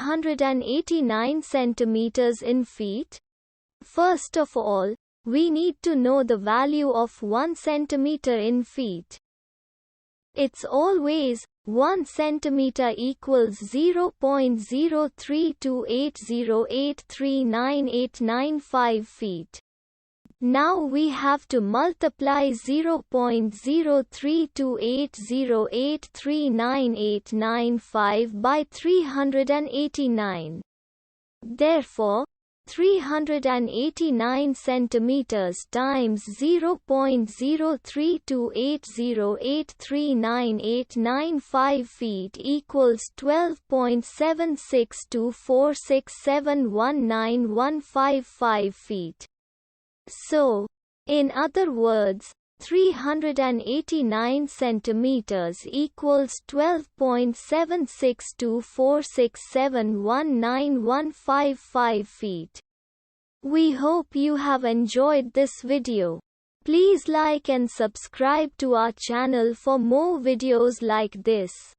389 centimeters in feet? First of all, we need to know the value of 1 centimeter in feet. It's always 1 centimeter equals 0.03280839895 feet. Now we have to multiply 0.03280839895 by 389. Therefore, 389 centimeters times 0.03280839895 feet equals 12.7624671915 feet. So, in other words, 389 centimeters equals 12.7624671915 feet. We hope you have enjoyed this video. Please like and subscribe to our channel for more videos like this.